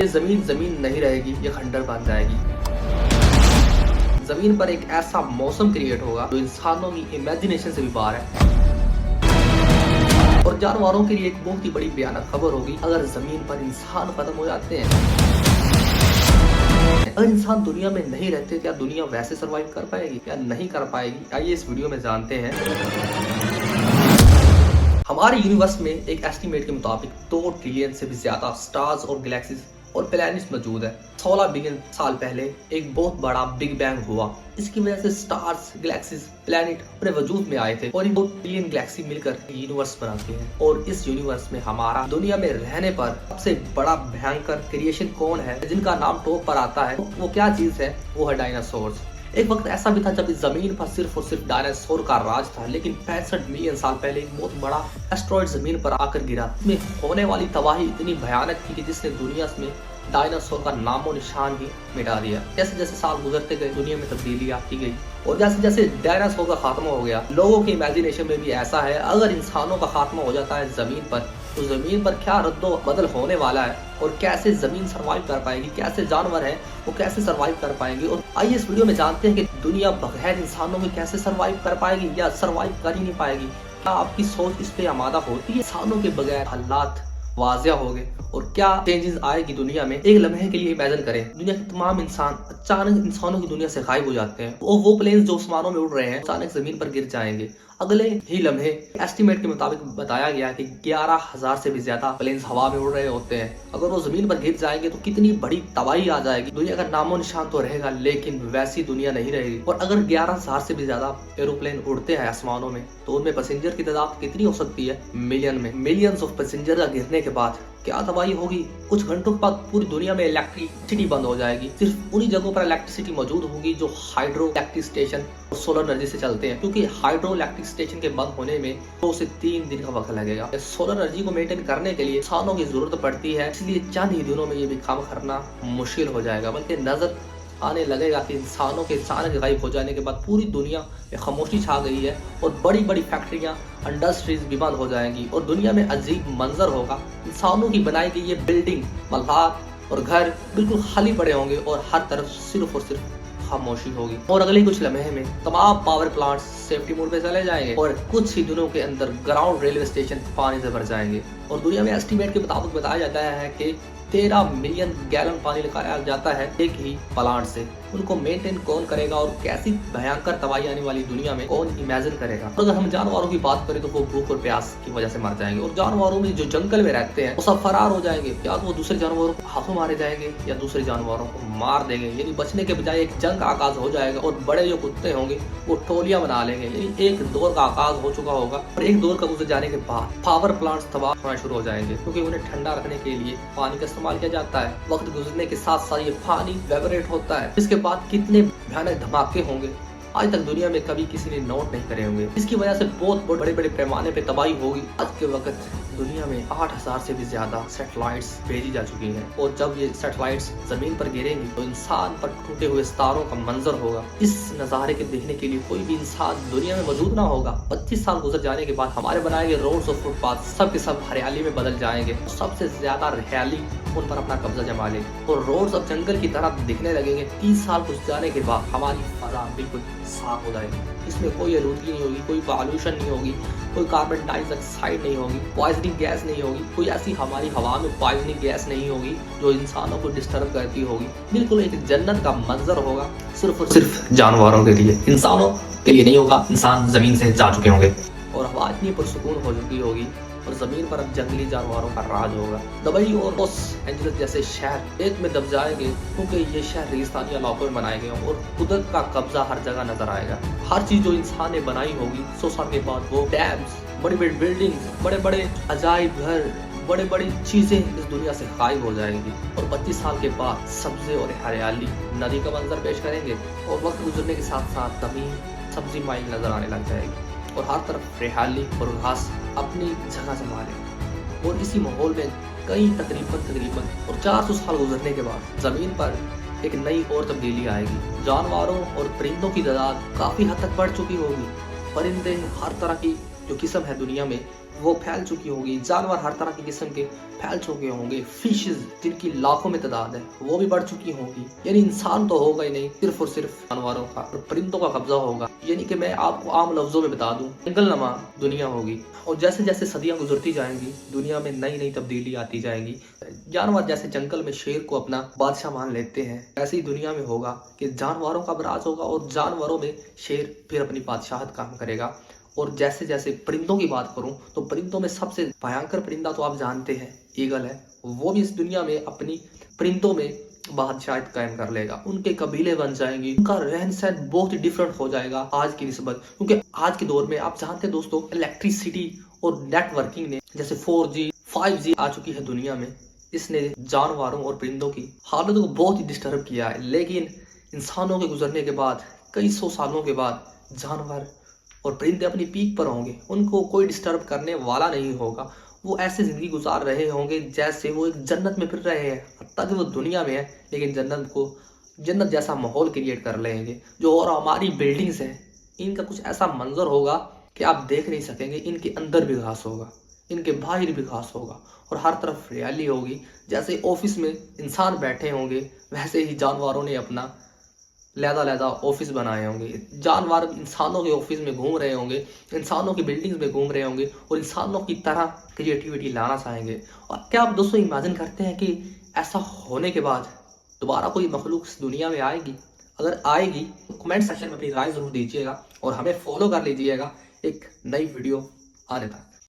یہ زمین زمین نہیں رہے گی، یہ کھنڈر بن جائے گی۔ زمین پر ایک ایسا موسم کریٹ ہوگا جو انسانوں کی امیجنیشن سے بھی باہر ہے، اور جانوروں کے لیے ایک بہت ہی بڑی بھیانک خبر ہوگی اگر زمین پر انسان ختم ہو جاتے ہیں۔ اگر انسان دنیا میں نہیں رہتے کیا دنیا ویسے سروائیو کر پائے گی یا نہیں کر پائے گی؟ آئیے اس ویڈیو میں جانتے ہیں۔ ہمارے یونیورس میں ایک ایسٹیمیٹ کے مطابق 2 ٹریلین سے بھی زیادہ سٹارز اور گلیکسیز اور پلانٹس موجود ہے۔ 16 بلین سال پہلے ایک بہت بڑا بگ بینگ ہوا، اس کی وجہ سے سٹارز، گلیکسیز، پلانٹ اپنے وجود میں آئے تھے، اور یہ 2 ٹریلین گلیکسی مل کر یونیورس بناتے ہیں۔ اور اس یونیورس میں ہمارا دنیا میں رہنے پر سب سے بڑا بھیانکر کریشن کون ہے جن کا نام ٹاپ پر آتا ہے؟ وہ کیا چیز ہے؟ وہ ہے ڈائناسورز۔ ایک وقت ایسا بھی تھا جب اس زمین پر صرف اور صرف ڈائناسور کا راج تھا، لیکن 65 ملین سال پہلے ایک بہت بڑا ایسٹرائیڈ زمین پر آ کر گرا۔ اس میں ہونے والی تباہی اتنی بھیانک تھی کہ جس نے دنیا میں ڈائناسور کا نام و نشان ہی مٹا دیا۔ جیسے جیسے سال گزرتے گئے دنیا میں تبدیلی آتی گئی، اور جیسے جیسے ڈائناسور کا خاتمہ ہو گیا، لوگوں کی امیجنیشن میں بھی ایسا ہے اگر انسانوں کا خاتمہ ہو جاتا ہے زمین پر تو زمین پر کیا رد و بدل ہونے والا ہے، اور کیسے زمین سروائیو کر پائے گی، کیسے جانور ہیں وہ کیسے سروائیو کر پائیں گے۔ اور آئیے اس ویڈیو میں جانتے ہیں کہ دنیا بغیر انسانوں کے کیسے سروائیو کر پائے گی یا سروائیو کر ہی نہیں پائے گی۔ کیا آپ کی سوچ اس پہ آمادہ ہوتی ہے؟ انسانوں کے بغیر حالات واضح ہو گئے اور کیا چینجز آئے گی دنیا میں؟ ایک لمحے کے لیے امیجن کریں، دنیا کے تمام انسان اچانک انسانوں کی دنیا سے غائب ہو جاتے ہیں، اور وہ پلینز جو آسمانوں میں اڑ رہے ہیں اچانک زمین پر گر جائیں گے۔ اگلے ہی لمحے ایسٹیمیٹ کے مطابق بتایا گیا کہ 11,000 سے بھی زیادہ پلینز ہوا میں اڑ رہے ہوتے ہیں۔ اگر وہ زمین پر گر جائیں گے تو کتنی بڑی تباہی آ جائے گی، دنیا کا نام و نشان تو رہے گا لیکن ویسی دنیا نہیں رہے گی۔ اور اگر 11,000 سے بھی زیادہ ایروپلین اڑتے ہیں آسمانوں میں تو ان میں پیسنجر کی تعداد کتنی ہو سکتی ہے؟ ملین میں۔ ملینز آف پیسنجر کا گرنے کے بعد کیا تباہی ہوگی؟ کچھ گھنٹوں کے بعد پوری دنیا میں الیکٹریسٹی بند ہو جائے گی، صرف انہی جگہوں پر الیکٹریسٹی موجود ہوگی جو ہائیڈرو الیکٹرک اسٹیشن اور سولر انرجی سے چلتے ہیں، کیونکہ ہائیڈرو الیکٹرک اسٹیشن کے بند ہونے میں 2 سے 3 دن کا وقت لگے گا۔ سولر انرجی کو مینٹین کرنے کے لیے انسانوں کی ضرورت پڑتی ہے، اس لیے چند ہی دنوں میں یہ بھی کام کرنا مشکل ہو جائے گا، بلکہ نظر آنے لگے گا کہ انسانوں کے اچانک غائب ہو جانے کے بعد پوری دنیا میں خاموشی چھا گئی ہے، اور بڑی بڑی فیکٹریاں، انڈسٹریز بھی بند ہو جائیں گی، اور دنیا میں عجیب منظر ہوگا۔ انسانوں کی بنائی گئی یہ بلڈنگ، محلات اور گھر بالکل خالی پڑے ہوں گے، اور ہر طرف صرف اور صرف خاموشی ہوگی۔ اور اگلے کچھ لمحے میں تمام پاور پلانٹس سیفٹی موڈ پہ چلے جائیں گے، اور کچھ ہی دنوں کے اندر گراؤنڈ ریلوے اسٹیشن پانی سے بھر جائیں گے۔ اور دنیا میں ایسٹیمیٹ کے مطابق بتایا جاتا ہے کہ 13 ملین گیلن پانی نکالا جاتا ہے ایک ہی پلانٹ سے۔ ان کو مینٹین کون کرے گا، اور کیسی بھیانکر تباہی آنے والی دنیا میں کون امیجن کرے گا؟ اور اگر ہم جانوروں کی بات کریں تو وہ بھوک اور پیاس کی وجہ سے مر جائیں گے، اور جانوروں میں جو جنگل میں رہتے ہیں وہ سب فرار ہو جائیں گے، یا تو وہ دوسرے جانوروں کو ہاتھوں مارے جائیں گے یا دوسرے جانوروں کو مار دیں گے، یعنی بچنے کے بجائے ایک جنگ کا آغاز ہو جائے گا، اور بڑے جو کتے ہوں گے وہ ٹولیاں بنا لیں گے، یعنی ایک دور کا آغاز ہو چکا ہوگا، اور ایک دور کا گزر جانے کے بعد پاور پلانٹس تباہ ہونا شروع ہو جائیں گے، کیونکہ انہیں ٹھنڈا رکھنے کے لیے پانی کا استعمال کیا جاتا ہے۔ وقت گزرنے کے ساتھ ساتھ یہ پانی ویپوریٹ ہوتا ہے، اس کے بعد کتنے بھیانک دھماکے ہوں گے آج تک دنیا میں کبھی کسی نے نوٹ نہیں کرے ہوں گے۔ اس کی وجہ سے بہت بڑے بڑے پیمانے پہ تباہی ہوگی۔ آج کے وقت دنیا میں 8,000 سے بھی زیادہ سیٹلائٹس بھیجی جا چکی ہیں، اور جب یہ سیٹلائٹس زمین پر گریں گی تو انسان پر ٹوٹے ہوئے ستاروں کا منظر ہوگا۔ اس نظارے کے دیکھنے کے لیے کوئی بھی انسان دنیا میں موجود نہ ہوگا۔ 25 سال گزر جانے کے بعد ہمارے بنائے گئے روڈز اور فٹ پاتھ سب کے سب ہریالی میں بدل جائیں گے، سب سے زیادہ ہریالی ان پر اپنا قبضہ جما لے گی، اور روڈز اب جنگل کی طرح دکھنے لگیں گے۔ 30 سال گزر جانے کے بعد ہماری فضا بالکل صاف ہو جائے گی، اس میں کوئی آلودگی نہیں ہوگی، کوئی پالوشن نہیں ہوگی، کوئی کاربن ڈائی آکسائڈ نہیں ہوگی، پوائزننگ گیس نہیں ہوگی، کوئی ایسی ہماری ہوا میں پوائزننگ گیس نہیں ہوگی جو انسانوں کو ڈسٹرب کرتی ہوگی۔ بالکل ایک جنت کا منظر ہوگا، صرف اور صرف جانوروں کے لیے، انسانوں کے لیے نہیں ہوگا۔ انسان زمین سے جا چکے ہوں گے، اور ہوا اتنی پرسکون ہو چکی ہوگی، اور زمین پر اب جنگلی جانوروں کا راج ہوگا۔ دبئی اور لاس اینجلس جیسے شہر ایک میں دب جائیں گے، کیونکہ یہ شہر ریگستانی علاقوں میں بنائے گئے ہوں، اور قدرت کا قبضہ ہر جگہ نظر آئے گا۔ ہر چیز جو انسان نے بنائی ہوگی 100 سال کے بعد، وہ ڈیمز، بڑی بڑی بلڈنگز، بڑے بڑے عجائب گھر، بڑی بڑی چیزیں اس دنیا سے غائب ہو جائیں گی، اور 25 سال کے بعد سبزے اور ہریالی ندی کا منظر پیش کریں گے، اور وقت گزرنے کے ساتھ ساتھ زمین سبزی مائل نظر آنے لگ جائے گی، اور ہر طرف ہریالی اور گھاس اپنی جگہ سنبھالے گا۔ اور اسی ماحول میں تقریباً اور 400 سال گزرنے کے بعد زمین پر ایک نئی اور تبدیلی آئے گی۔ جانوروں اور پرندوں کی تعداد کافی حد تک بڑھ چکی ہوگی، پرندے ہر طرح کی جو قسم ہے دنیا میں وہ پھیل چکی ہوگی، جانور ہر طرح کی قسم کے پھیل چکے ہوں گے، فشز جن کی لاکھوں میں تعداد ہے وہ بھی بڑھ چکی ہوں گی، یعنی انسان تو ہوگا ہی نہیں، صرف اور صرف جانوروں کا اور پرندوں کا قبضہ ہوگا۔ یعنی کہ میں آپ کو عام لفظوں میں بتا دوں، جنگل نما دنیا ہوگی، اور جیسے جیسے صدیاں گزرتی جائیں گی دنیا میں نئی نئی تبدیلی آتی جائیں گی۔ جانور جیسے جنگل میں شیر کو اپنا بادشاہ مان لیتے ہیں، ایسے ہی دنیا میں ہوگا کہ جانوروں کا راج ہوگا اور جانوروں میں شیر پھر اپنی بادشاہت کام کرے گا۔ اور جیسے جیسے پرندوں کی بات کروں تو پرندوں میں سب سے بھیانکر پرندہ تو آپ جانتے ہیں ایگل ہے، وہ بھی اس دنیا میں اپنی پرندوں میں بادشاہت قائم کر لے گا، ان کے قبیلے بن جائیں گی، ان کا رہن سہن بہت ہی ڈیفرنٹ ہو جائے گا آج کی نسبت، کیونکہ آج کے دور میں آپ جانتے ہیں دوستوں الیکٹریسٹی اور نیٹ ورکنگ نے جیسے 4G 5G آ چکی ہے دنیا میں، اس نے جانوروں اور پرندوں کی حالتوں کو بہت ہی ڈسٹرب کیا ہے، لیکن انسانوں کے گزرنے کے بعد کئی سو سالوں کے بعد جانور اور پرندے اپنی پیک پر ہوں گے، ان کو کوئی ڈسٹرب کرنے والا نہیں ہوگا، وہ ایسے زندگی گزار رہے ہوں گے جیسے وہ ایک جنت میں پھر رہے ہیں، حتیٰ کہ وہ دنیا میں ہے لیکن جنت جیسا ماحول کریٹ کر لیں گے۔ جو اور ہماری بلڈنگز ہیں ان کا کچھ ایسا منظر ہوگا کہ آپ دیکھ نہیں سکیں گے، ان کے اندر بھی گھاس ہوگا، ان کے باہر بھی گھاس ہوگا، اور ہر طرف ہریالی ہوگی۔ جیسے آفس میں انسان بیٹھے ہوں گے ویسے ہی جانوروں نے اپنا علیحدہ آفس بنائے ہوں گے، جانور انسانوں کے آفس میں گھوم رہے ہوں گے، انسانوں کی بلڈنگز میں گھوم رہے ہوں گے اور انسانوں کی طرح کریٹیوٹی لانا چاہیں گے۔ اور کیا آپ دوستوں امیجن کرتے ہیں کہ ایسا ہونے کے بعد دوبارہ کوئی مخلوق اس دنیا میں آئے گی؟ اگر آئے گی تو کمنٹ سیکشن میں اپنی رائے ضرور دیجیے گا اور ہمیں فالو کر لیجیے گا ایک نئی ویڈیو آنے تک۔